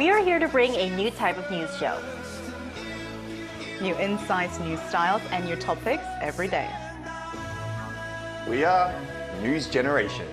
We are here to bring a new type of news show. New insights, new styles, and new topics every day. We are News Generation.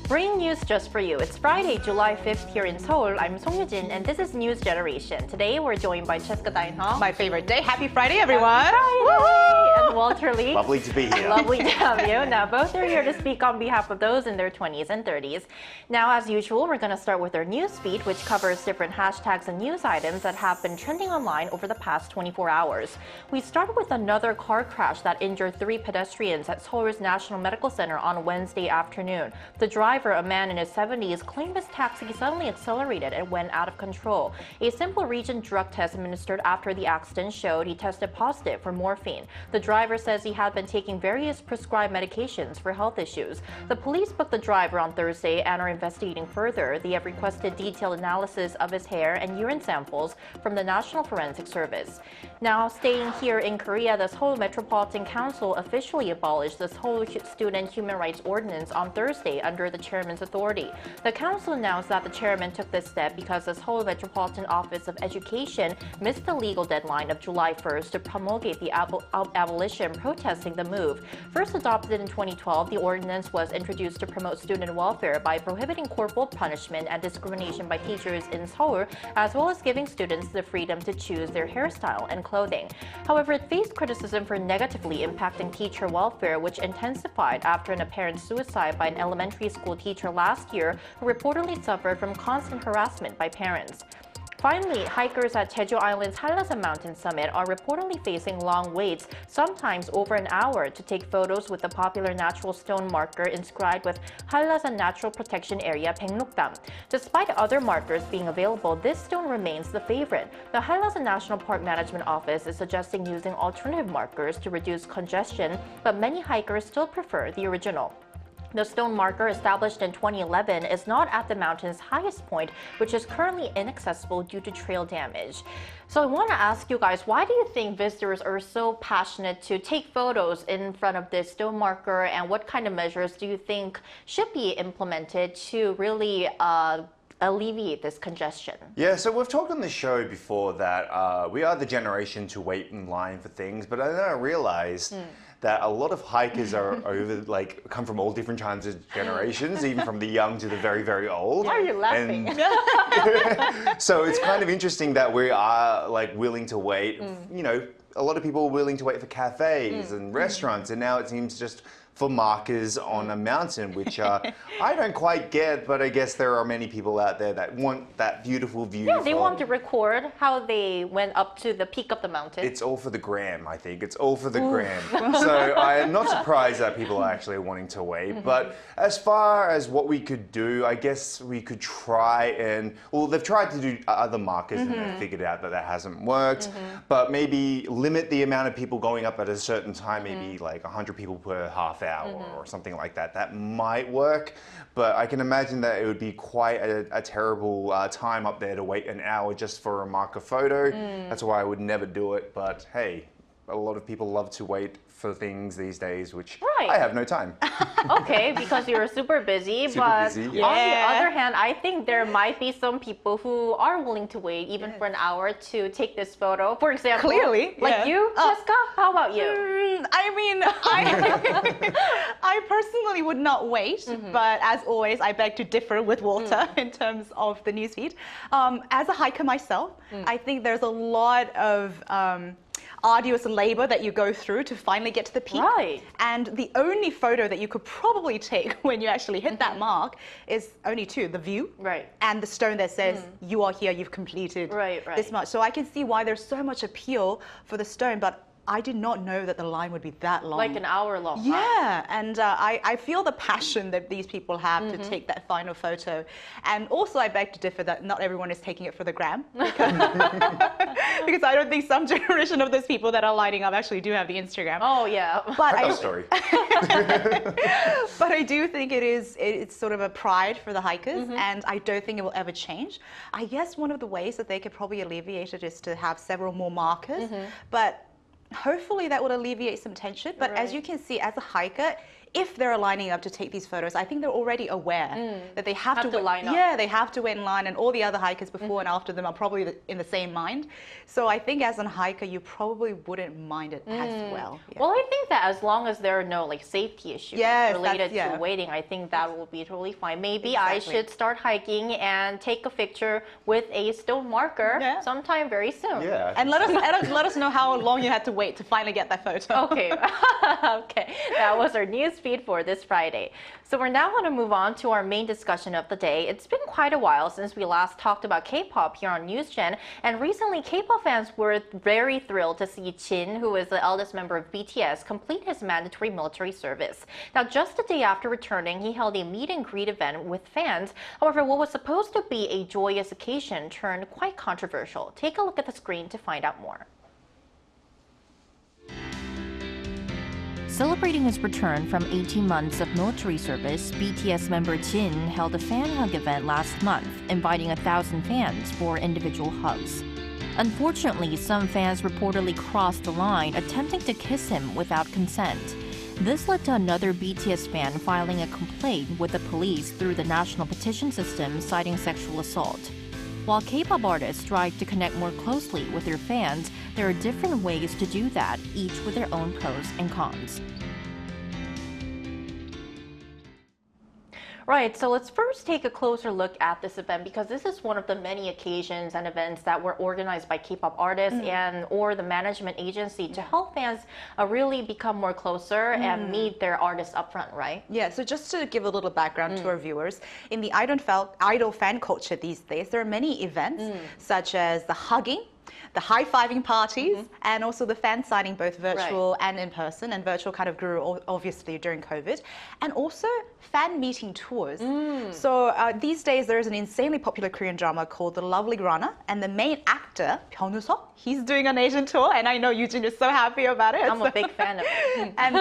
Bringing news just for you. It's Friday, July 5th here in Seoul. I'm Song Yujin, and this is News Generation. Today, we're joined by Cheska Dainho. My favorite day. Happy Friday, everyone. Happy Friday! And Walter Lee. Lovely to be here. Lovely to have you. Now, both are here to speak on behalf of those in their 20s and 30s. Now, as usual, we're going to start with our news feed, which covers different hashtags and news items that have been trending online over the past 24 hours. We started with another car crash that injured 3 pedestrians at Seoul's National Medical Center on Wednesday afternoon. The driver, a man in his 70s, claimed his taxi suddenly accelerated and went out of control. A simple region drug test administered after the accident showed he tested positive for morphine. The driver says he had been taking various prescribed medications for health issues. The police booked the driver on Thursday and are investigating further. They have requested detailed analysis of his hair and urine samples from the National Forensic Service. Now, staying here in Korea, the Seoul Metropolitan Council officially abolished the Seoul Student Human Rights Ordinance on Thursday under the chairman's authority. The council announced that the chairman took this step because the Seoul Metropolitan Office of Education missed the legal deadline of July 1st to promulgate the abolition, protesting the move. First adopted in 2012, the ordinance was introduced to promote student welfare by prohibiting corporal punishment and discrimination by teachers in Seoul, as well as giving students the freedom to choose their hairstyle and clothing. However, it faced criticism for negatively impacting teacher welfare, which intensified after an apparent suicide by an elementary school teacher last year who reportedly suffered from constant harassment by parents. Finally, hikers at Jeju Island's Hallasan Mountain Summit are reportedly facing long waits, sometimes over an hour, to take photos with the popular natural stone marker inscribed with Hallasan Natural Protection Area Fanklub. Despite other markers being available, this stone remains the favorite. The Hallasan National Park Management Office is suggesting using alternative markers to reduce congestion, but many hikers still prefer the original. The stone marker, established in 2011, is not at the mountain's highest point, which is currently inaccessible due to trail damage. So I want to ask you guys, why do you think visitors are so passionate to take photos in front of this stone marker, and what kind of measures do you think should be implemented to really alleviate this congestion? Yeah, so we've talked on the show before that we are the generation to wait in line for things, but then I realized that a lot of hikers are come from all different kinds of generations, even from the young to the very, very old. Why are you laughing? So it's kind of interesting that we are willing to wait. You know, a lot of people are willing to wait for cafes and restaurants, and now it seems just for markers on a mountain, which I don't quite get, but I guess there are many people out there that want that beautiful view. Yeah, they want to record how they went up to the peak of the mountain. It's all for the gram, I think. It's all for the gram. So I am not surprised that people are actually wanting to wait. But as far as what we could do, I guess we could try and, well, they've tried to do other markers and they've figured out that that hasn't worked. But maybe limit the amount of people going up at a certain time, maybe like 100 people per half hour or something like that. That might work, but I can imagine that it would be quite a terrible time up there to wait an hour just for a marker photo. That's why I would never do it, but hey, a lot of people love to wait for things these days, which I have no time. Okay, because you're super busy, but on the other hand, I think there might be some people who are willing to wait even for an hour to take this photo. For example, Clearly, like you, Jessica, how about you? I mean, I personally would not wait, but as always, I beg to differ with Walter in terms of the newsfeed. As a hiker myself, I think there's a lot of arduous labor that you go through to finally get to the peak. Right. And the only photo that you could probably take when you actually hit that mark is only two: the view and the stone that says you are here, you've completed this much. So I can see why there's so much appeal for the stone, but I did not know that the line would be that long. Like an hour long. Yeah, and I feel the passion that these people have to take that final photo. And also I beg to differ that not everyone is taking it for the gram. Because, because I don't think some generation of those people that are lining up actually do have the Instagram. Oh yeah. But I got a story. But I do think it's sort of a pride for the hikers, and I don't think it will ever change. I guess one of the ways that they could probably alleviate it is to have several more markers. But hopefully that would alleviate some tension. But as you can see, as a hiker, if they're lining up to take these photos, I think they're already aware that they have to line up. Yeah, they have to wait in line, and all the other hikers before and after them are probably in the same mind. So I think as a hiker, you probably wouldn't mind it as well. Yeah. Well, I think that as long as there are no like safety issues Yes, related that's- to yeah. waiting, I think that will be totally fine. Maybe I Exactly. should start hiking and take a picture with a stone marker Yeah. sometime very soon. Yeah. And let us know how long you had to wait to finally get that photo. Okay. Okay. That was our news feed for this Friday. So we're now going to move on to our main discussion of the day. It's been quite a while since we last talked about K-pop here on NewsGen, and recently K-pop fans were very thrilled to see Jin, who is the eldest member of BTS, complete his mandatory military service. Now, just a day after returning, he held a meet and greet event with fans. However, what was supposed to be a joyous occasion turned quite controversial. Take a look at the screen to find out more. Celebrating his return from 18 months of military service, BTS member Jin held a fan hug event last month, inviting 1,000 fans for individual hugs. Unfortunately, some fans reportedly crossed the line, attempting to kiss him without consent. This led to another BTS fan filing a complaint with the police through the national petition system, citing sexual assault. While K-pop artists strive to connect more closely with their fans, there are different ways to do that, each with their own pros and cons. Right, so let's first take a closer look at this event, because this is one of the many occasions and events that were organized by K-pop artists and or the management agency to help fans really become more closer and meet their artists up front, right? Yeah, so just to give a little background to our viewers, in the idol fan culture these days, there are many events such as the hugging, the high-fiving parties, and also the fan signing, both virtual and in person. And virtual kind of grew obviously during COVID. And also fan meeting tours. So these days there is an insanely popular Korean drama called The Lovely Runner, and the main actor, Hyun-seok, he's doing an Asian tour, and I know Eugene is so happy about it. I'm a big fan of it. And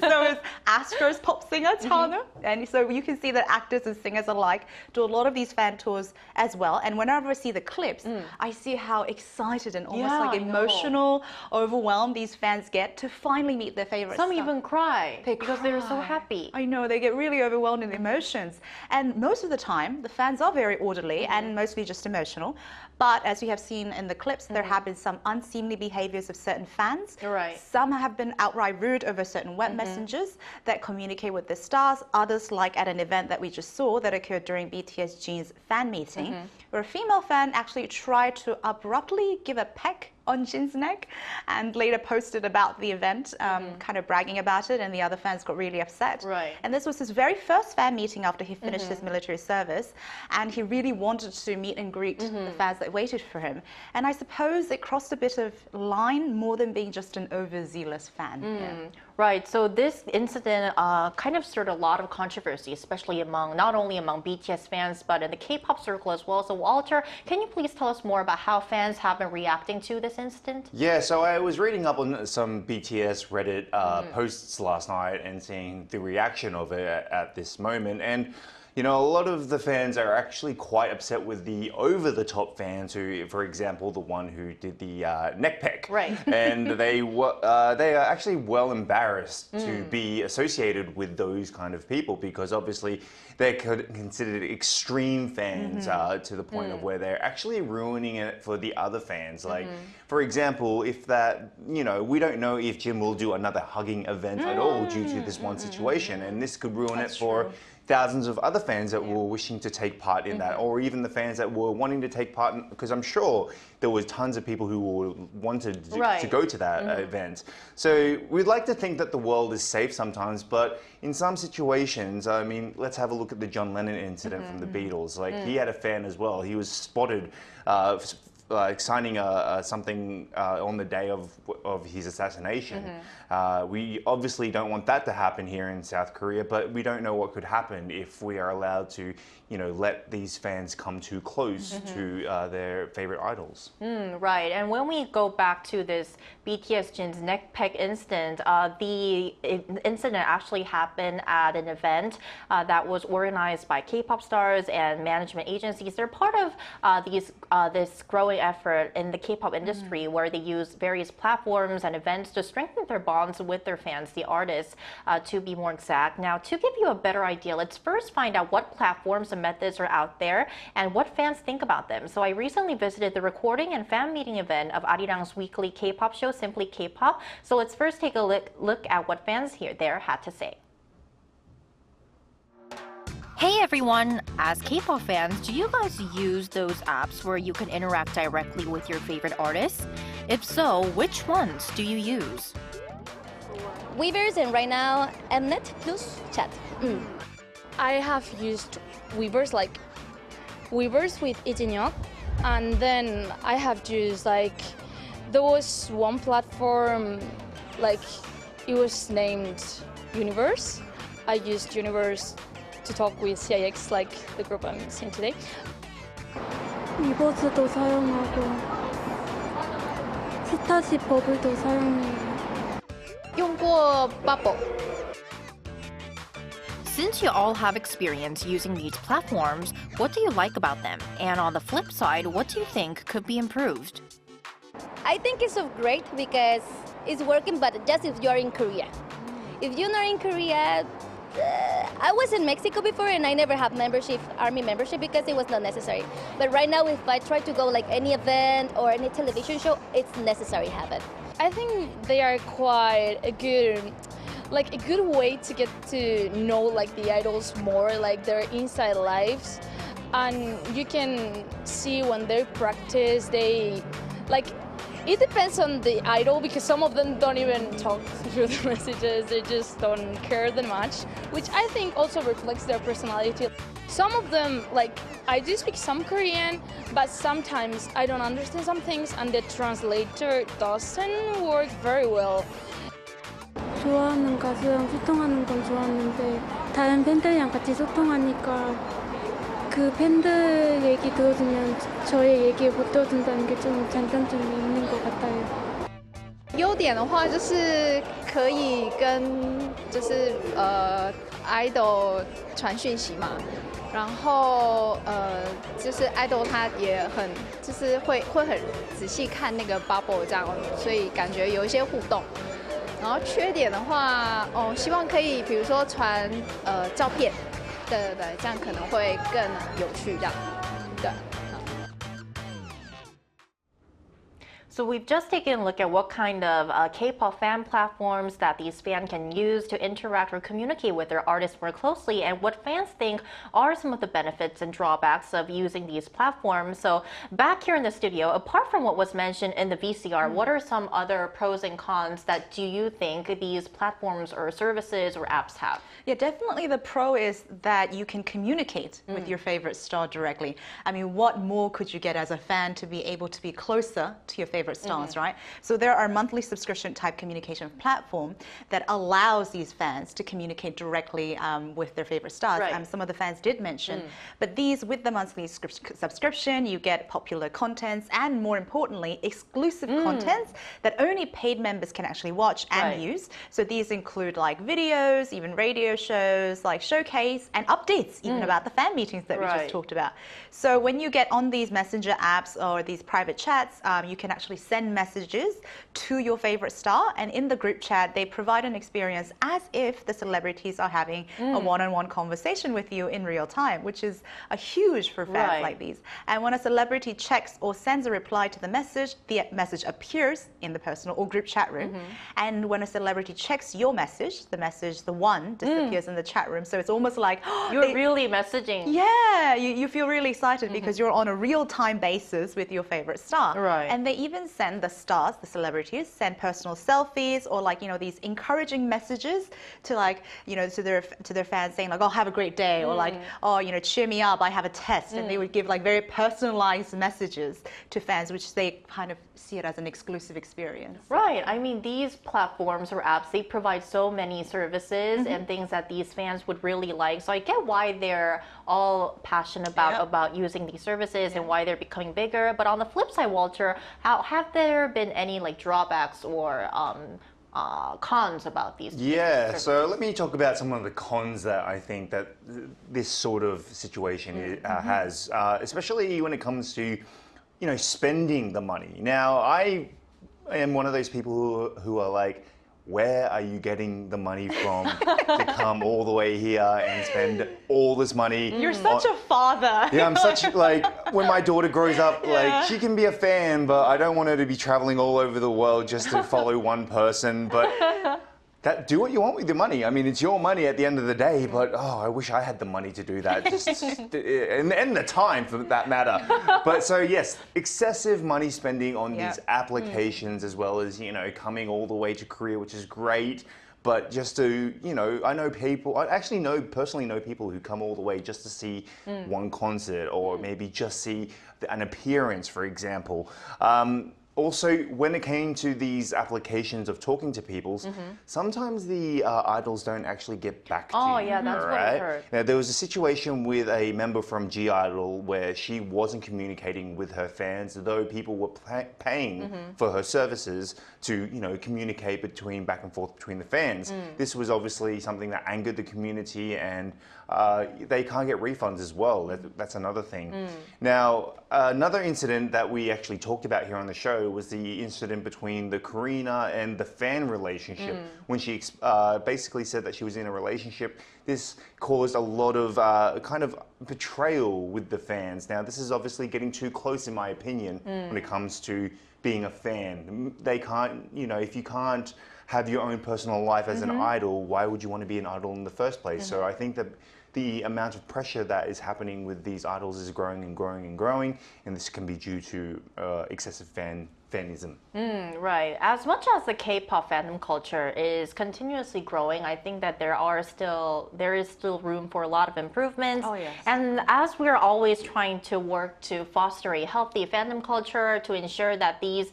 so is Astro's pop singer, Chanwoo. And so you can see that actors and singers alike do a lot of these fan tours as well. And whenever I see the clips, I see how excited and almost Yeah, like I know. emotional, overwhelmed these fans get to finally meet their favorite Some star. even cry They because they're so cry. happy. I know, they get really overwhelmed in emotions. And most of the time, the fans are very orderly and mostly just emotional. But as we have seen in the clips, there have been some unseemly behaviors of certain fans. Right. Some have been outright rude over certain web messengers that communicate with the stars. Others, like at an event that we just saw that occurred during BTS Jin's fan meeting, where a female fan actually tried to abruptly give a peck on Jin's neck and later posted about the event, kind of bragging about it, and the other fans got really upset. Right. And this was his very first fan meeting after he finished his military service, and he really wanted to meet and greet the fans that waited for him. And I suppose it crossed a bit of line more than being just an overzealous fan. Yeah. Right, so this incident kind of stirred a lot of controversy, especially among, not only among BTS fans, but in the K-pop circle as well. So Walter, can you please tell us more about how fans have been reacting to this incident? Yeah, so I was reading up on some BTS Reddit posts last night and seeing the reaction of it at this moment. And you know, a lot of the fans are actually quite upset with the over-the-top fans who, for example, the one who did the neck peck. Right. And they are actually well embarrassed to be associated with those kind of people, because obviously they're considered extreme fans to the point of where they're actually ruining it for the other fans. Like, for example, if that, you know, we don't know if Jim will do another hugging event at all due to this one situation, and this could ruin it for thousands of other fans that were wishing to take part in that, or even the fans that were wanting to take part in, because I'm sure there was tons of people who wanted to go to that event. So we'd like to think that the world is safe sometimes, but in some situations, I mean, let's have a look at the John Lennon incident from the Beatles. Like, he had a fan as well. He was spotted signing something on the day of his assassination. We obviously don't want that to happen here in South Korea, but we don't know what could happen if we are allowed to, you know, let these fans come too close to their favorite idols. Right, and when we go back to this BTS Jin's neck peck incident, the incident actually happened at an event that was organized by K-pop stars and management agencies. They're part of this growing effort in the K-pop industry where they use various platforms and events to strengthen their bonds with their fans, the artists, to be more exact. Now, to give you a better idea, let's first find out what platforms and methods are out there and what fans think about them. So I recently visited the recording and fan meeting event of Arirang's weekly K-pop show, Simply K-pop. So let's first take a look at what fans there had to say. Hey everyone! As K-pop fans, do you guys use those apps where you can interact directly with your favorite artists? If so, which ones do you use? Weavers and right now Mnet plus chat. I have used Weavers with Ijinyeok, and then I have used there was one platform it was named Universe. I used Universe to talk with CIX, the group I'm seeing today. 위버즈도 사용하고 스타쉽 버블도 사용해요. 用过 Bubble. Since you all have experience using these platforms, what do you like about them? And on the flip side, what do you think could be improved? I think it's so great because it's working, but just if you're in Korea. If you're not in Korea, I was in Mexico before and I never have army membership because it was not necessary. But right now, if I try to go any event or any television show, it's necessary to have it. I think they are quite a good way to get to know the idols more, their inside lives, and you can see when they practice. It depends on the idol because some of them don't even talk through the messages, they just don't care that much, which I think also reflects their personality. Some of them, I do speak some Korean, but sometimes I don't understand some things and the translator doesn't work very well. 좋아하는 가수랑 소통하는 건 좋았는데 다른 팬들이랑 같이 소통하니까 그 팬들 얘기 들어주면 저의 얘기 못 들어준다는 게 좀 장단점이 있는 것 같아요. 优点的话就是可以跟idol 传讯息嘛，然后idol 他也会很仔细看那个 bubble 这样，所以感觉有一些互动。然后缺点的话，希望可以比如说传照片，对，这样可能会更有趣这样，对。So we've just taken a look at what kind of K-pop fan platforms that these fans can use to interact or communicate with their artists more closely and what fans think are some of the benefits and drawbacks of using these platforms. So back here in the studio, apart from what was mentioned in the VCR, what are some other pros and cons that do you think these platforms or services or apps have? Yeah, definitely the pro is that you can communicate with your favorite star directly. I mean, what more could you get as a fan to be able to be closer to your favorite stars, right? So there are monthly subscription type communication platform that allows these fans to communicate directly with their favorite stars. Right. Some of the fans did mention, but these with the monthly subscription, you get popular contents and more importantly, exclusive contents that only paid members can actually watch and use. So these include videos, even radio shows, showcase and updates even about the fan meetings that we just talked about. So when you get on these messenger apps or these private chats, you can actually send messages to your favorite star, and in the group chat they provide an experience as if the celebrities are having a one-on-one conversation with you in real time, which is a huge for fans like these. And when a celebrity checks or sends a reply to the message appears in the personal or group chat room. And when a celebrity checks your message, the one disappears in the chat room. So it's almost like you're really messaging. Yeah, you feel really excited because you're on a real-time basis with your favorite star. Right. And they even send the stars, the celebrities, send personal selfies or these encouraging messages to to their fans saying oh, have a great day, or oh, cheer me up, I have a test. And they would give very personalized messages to fans, which they kind of see it as an exclusive experience. Right. I mean, these platforms or apps, they provide so many services and things that these fans would really like. So I get why they're all passionate about using these services and why they're becoming bigger. But on the flip side, Walter, have there been any drawbacks or cons about these? Yeah, so let me talk about some of the cons that I think that this sort of situation has, especially when it comes to spending the money. Now, I am one of those people who are like, where are you getting the money from to come all the way here and spend all this money? You're such a father. Yeah, I'm such like when my daughter grows up, like she can be a fan, but I don't want her to be traveling all over the world just to follow one person. But do what you want with your money. I mean, it's your money at the end of the day, but I wish I had the money to do that, and the time for that matter. But so yes, excessive money spending on these applications as well as, coming all the way to Korea, which is great. But just to, I personally know people who come all the way just to see one concert or maybe just see an appearance, for example. Also, when it came to these applications of talking to people, sometimes the idols don't actually get back to you. Oh, yeah, that's what I heard. Now, there was a situation with a member from G-Idol where she wasn't communicating with her fans, though people were paying for her services to, communicate back and forth between the fans. This was obviously something that angered the community, and they can't get refunds as well. That's another thing. Now, another incident that we actually talked about here on the show was the incident between the Karina and the fan relationship. When she basically said that she was in a relationship, this caused a lot of kind of betrayal with the fans. Now, this is obviously getting too close, in my opinion, when it comes to being a fan. They can't, if you can't have your own personal life as an idol, why would you want to be an idol in the first place? So I think that the amount of pressure that is happening with these idols is growing and growing and growing, and this can be due to excessive fanism. Right. As much as the K-pop fandom culture is continuously growing, I think that there is still room for a lot of improvements. Oh, yes. And as we're always trying to work to foster a healthy fandom culture, to ensure that these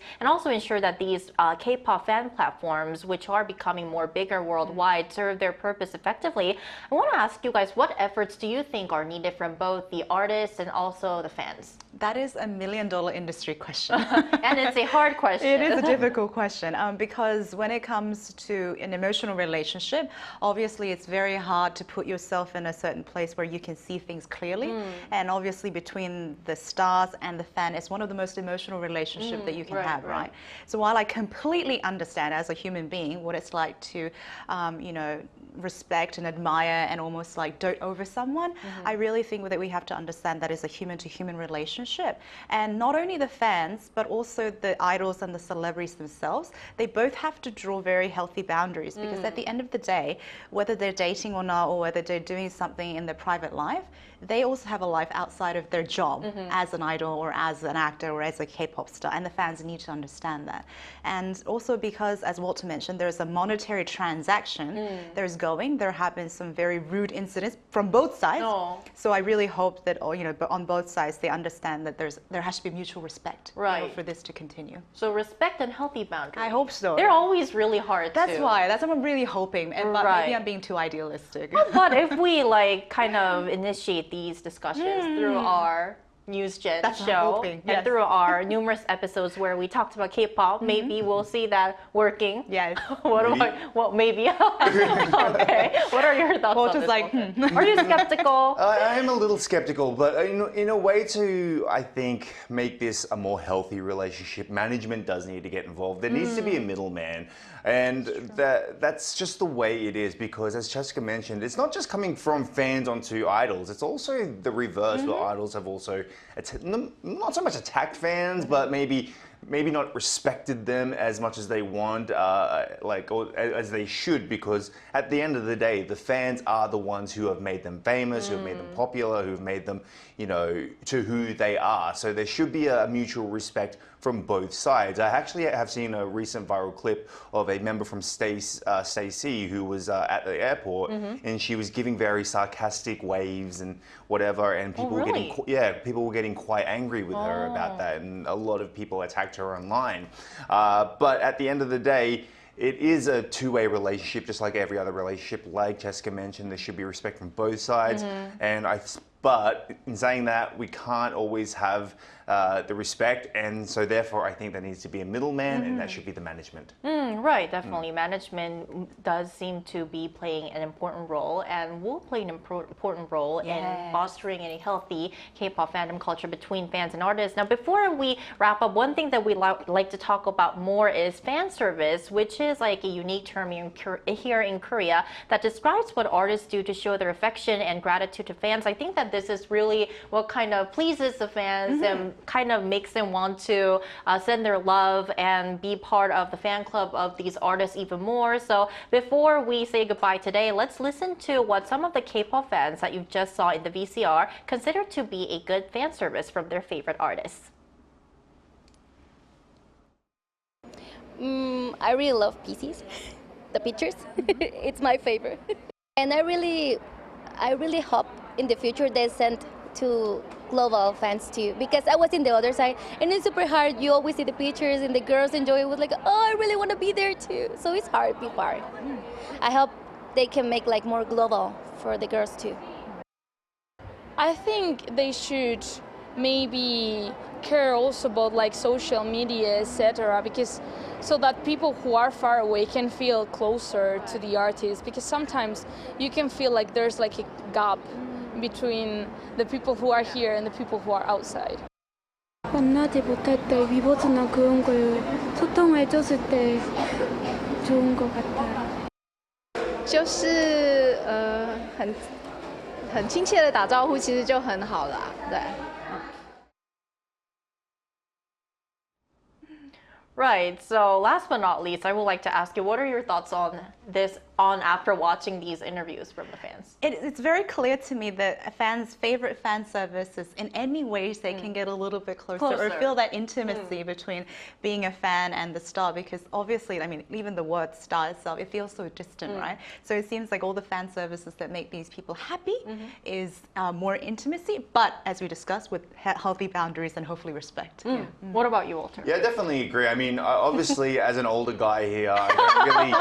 K-pop fan platforms, which are becoming more bigger worldwide, serve their purpose effectively, I want to ask you guys, what efforts do you think are needed from both the artists and also the fans? That is $1 million industry question. And it's a hard question. It is a difficult question because when it comes to an emotional relationship, obviously it's very hard to put yourself in a certain place where you can see things clearly. And obviously between the stars and the fan, it's one of the most emotional relationships that you can have, right? So while I completely understand as a human being what it's like to, respect and admire and almost like dote over someone, I really think that we have to understand that is a human-to-human relationship. And not only the fans, but also the idols and the celebrities themselves, they both have to draw very healthy boundaries because at the end of the day, whether they're dating or not, or whether they're doing something in their private life, they also have a life outside of their job as an idol or as an actor or as a K-pop star, and the fans need to understand that. And also because, as Walter mentioned, there's a monetary transaction, there have been some very rude incidents from both sides. So I really hope that, but on both sides, they understand that there has to be mutual respect for this to continue. So respect and healthy boundaries. I hope so. They're always really hard That's what I'm really hoping, but maybe I'm being too idealistic. But if we kind of initiate these discussions through our News Gen show and through our numerous episodes where we talked about K-pop, maybe we'll see that working. Yes. Maybe. Okay. What are your thoughts on this? Are you skeptical? I am a little skeptical, but in a way to, I think, make this a more healthy relationship, management does need to get involved. There needs to be a middleman. And that's just the way it is because, as Jessica mentioned, it's not just coming from fans onto idols. It's also the reverse, where idols have also not so much attacked fans, but maybe not respected them as much as they want, or as they should, because at the end of the day, the fans are the ones who have made them famous, who have made them popular, who have made them, to who they are. So there should be a mutual respect from both sides. I actually have seen a recent viral clip of a member from Stacey who was at the airport, and she was giving very sarcastic waves and whatever, and people were getting quite angry with her about that, and a lot of people attacked her online. But at the end of the day, it is a two-way relationship, just like every other relationship. Like Jessica mentioned, there should be respect from both sides. And I But in saying that, we can't always have the respect, and so therefore I think there needs to be a middleman, and that should be the management. Right, definitely. Management does seem to be playing an important role and will play an important role in fostering a healthy K-pop fandom culture between fans and artists. Now, before we wrap up, one thing that we like to talk about more is fan service, which is like a unique term here in Korea that describes what artists do to show their affection and gratitude to fans. I think that this is really what kind of pleases the fans and kind of makes them want to send their love and be part of the fan club of these artists even more. So before we say goodbye today, let's listen to what some of the K-pop fans that you just saw in the VCR consider to be a good fan service from their favorite artists. I really love PCs, the pictures. It's my favorite. And I really hope in the future they send to global fans too, because I was in the other side and it's super hard. You always see the pictures and the girls enjoy it with like, oh, I really want to be there too. So it's hard. I hope they can make like more global for the girls too. I think they should maybe care also about like social media, etc., because so that people who are far away can feel closer to the artist, because sometimes you can feel like there's like a gap between the people who are here and the people who are outside. 만나지 못할 때 위버즈나 그런 걸 소통해줬을 때 좋은 것 같아요. 就是很亲切的打招呼，其实就很好了，对。 Right, so last but not least, I would like to ask you, what are your thoughts on this after watching these interviews from the fans? It's very clear to me that a fan's favorite fan service is in any ways they can get a little bit closer or feel that intimacy between being a fan and the star, because obviously, I mean, even the word star itself, it feels so distant, right? So it seems like all the fan services that make these people happy is more intimacy, but as we discussed, with healthy boundaries and hopefully respect. What about you, Walter? Yeah, I definitely agree. I mean, obviously, as an older guy here, I don't really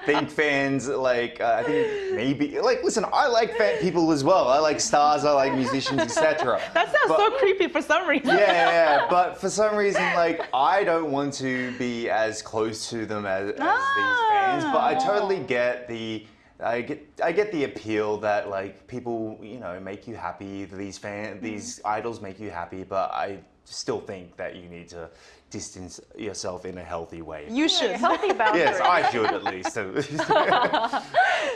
think fans, like, I think maybe, like, listen, I like fan people as well. I like stars, I like musicians, etc. That sounds so creepy for some reason. Yeah, but for some reason, like, I don't want to be as close to them as these fans, but I totally get the I get the appeal that like people, you know, make you happy. These idols make you happy, but I still think that you need to distance yourself in a healthy way. You should. Healthy boundaries. Yes, I should at least.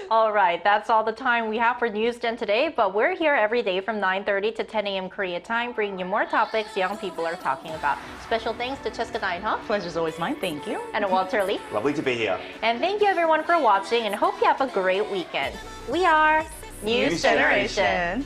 All right, that's all the time we have for Newsden today, but we're here every day from 9:30 to 10 a.m. Korea time, bringing you more topics young people are talking about. Special thanks to Cheska Neinhoff. Pleasure's always mine, thank you. And Walter Lee. Lovely to be here. And thank you everyone for watching, and hope you have a great weekend. We are News Generation.